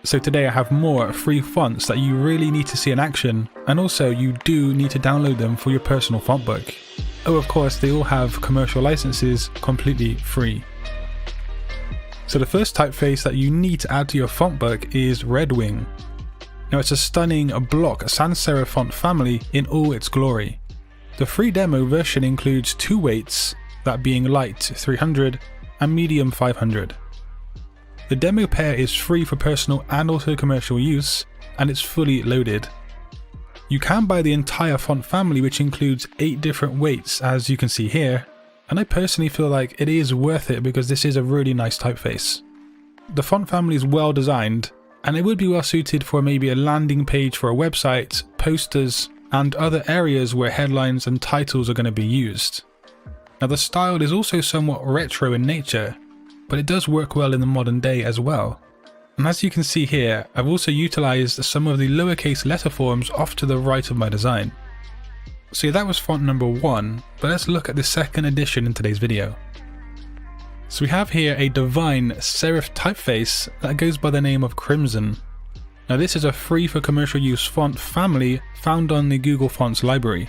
So today I have more free fonts that you really need to see in action, and also you do need to download them for your personal font book. Oh, of course, they all have commercial licenses completely free. So the first typeface that you need to add to your font book is Redwing. Now it's a stunning block sans serif font family in all its glory. The free demo version includes 2 weights, that being light 300 and medium 500. The demo pair is free for personal and also commercial use, and it's fully loaded. You can buy the entire font family, which includes 8 different weights, as you can see here, and I personally feel like it is worth it because this is a really nice typeface. The font family is well designed, and it would be well suited for maybe a landing page for a website, posters, and other areas where headlines and titles are going to be used. Now the style is also somewhat retro in nature, but it does work well in the modern day as well. And as you can see here, I've also utilized some of the lowercase letter forms off to the right of my design. So yeah, that was font number 1, but let's look at the second edition in today's video. So we have here a divine serif typeface that goes by the name of Crimson. Now this is a free for commercial use font family found on the Google Fonts library.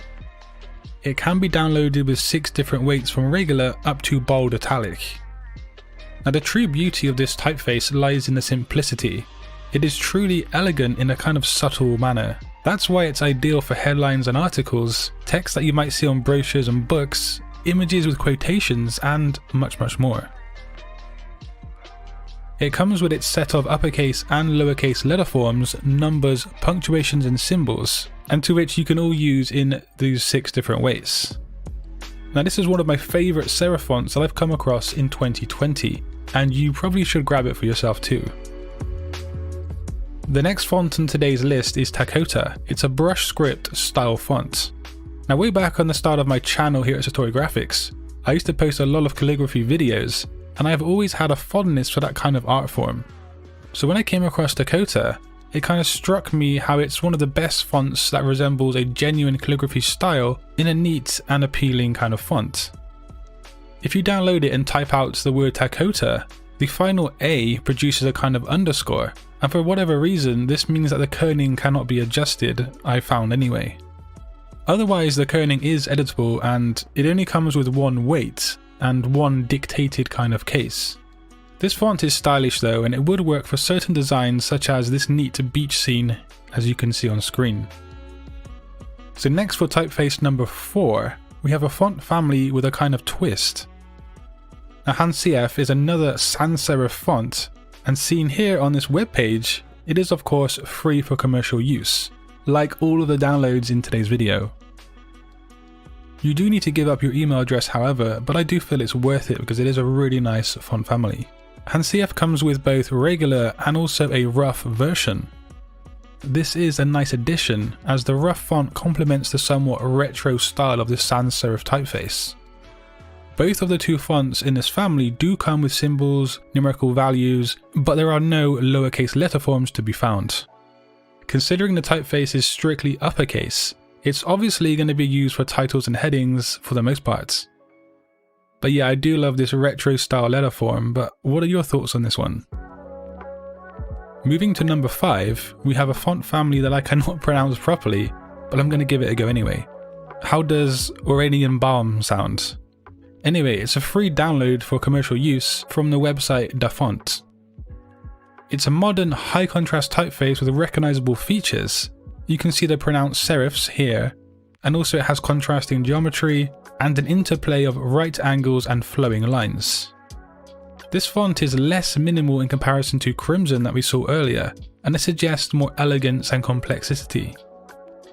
It can be downloaded with 6 different weights from regular up to bold italic. Now the true beauty of this typeface lies in the simplicity. It is truly elegant in a kind of subtle manner. That's why it's ideal for headlines and articles, text that you might see on brochures and books, images with quotations, and much more. It comes with its set of uppercase and lowercase letter forms, numbers, punctuations and symbols, and to which you can all use in these 6 different ways. Now this is one of my favourite serif fonts that I've come across in 2020, and you probably should grab it for yourself too. The next font on today's list is Takota. It's a brush script style font. Now way back on the start of my channel here at Satori Graphics, I used to post a lot of calligraphy videos, and I've always had a fondness for that kind of art form. So when I came across Takota, it kind of struck me how it's one of the best fonts that resembles a genuine calligraphy style in a neat and appealing kind of font. If you download it and type out the word Takota, the final A produces a kind of underscore, and for whatever reason this means that the kerning cannot be adjusted, I found anyway. Otherwise the kerning is editable, and it only comes with 1 weight and 1 dictated kind of case. This font is stylish though, and it would work for certain designs such as this neat beach scene as you can see on screen. So next for typeface number 4, we have a font family with a kind of twist. Now Sans Serif is another sans serif font, and seen here on this webpage, it is of course free for commercial use, like all of the downloads in today's video. You do need to give up your email address however, but I do feel it's worth it because it is a really nice font family. Sans Serif comes with both regular and also a rough version. This is a nice addition as the rough font complements the somewhat retro style of the sans serif typeface. Both of the 2 fonts in this family do come with symbols, numerical values, but there are no lowercase letter forms to be found. Considering the typeface is strictly uppercase, it's obviously going to be used for titles and headings for the most part. But yeah, I do love this retro style letter form, but what are your thoughts on this one? Moving to number 5, we have a font family that I cannot pronounce properly, but I'm going to give it a go anyway. How does Oranian Balm sound? Anyway, it's a free download for commercial use from the website DaFont. It's a modern high contrast typeface with recognizable features. You can see the pronounced serifs here, and also it has contrasting geometry and an interplay of right angles and flowing lines. This font is less minimal in comparison to Crimson that we saw earlier, and it suggests more elegance and complexity,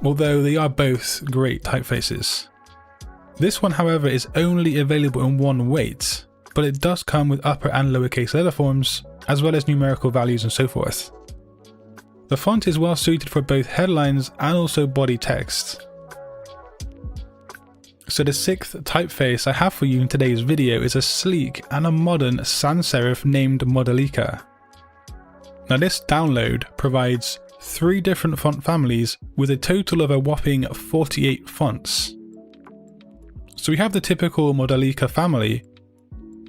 although they are both great typefaces. This one however is only available in 1 weight, but it does come with upper and lowercase letter forms, as well as numerical values and so forth. The font is well suited for both headlines and also body text. So the 6th typeface I have for you in today's video is a sleek and a modern sans serif named Modelica. Now this download provides 3 different font families with a total of a whopping 48 fonts. So we have the typical Modelica family,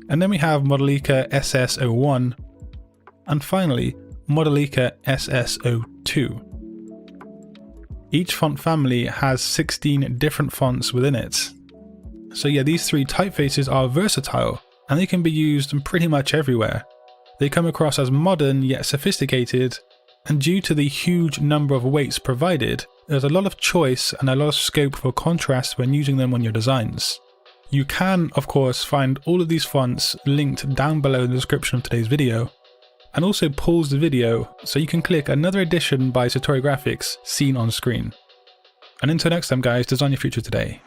and then we have Modelica SS01, and finally Modelica SSO2. Each font family has 16 different fonts within it. So yeah, these three typefaces are versatile and they can be used pretty much everywhere. They come across as modern yet sophisticated, and due to the huge number of weights provided, there's a lot of choice and a lot of scope for contrast when using them on your designs. You can, of course, find all of these fonts linked down below in the description of today's video, and also pause the video so you can click another edition by Satori Graphics seen on screen. And until next time guys, design your future today.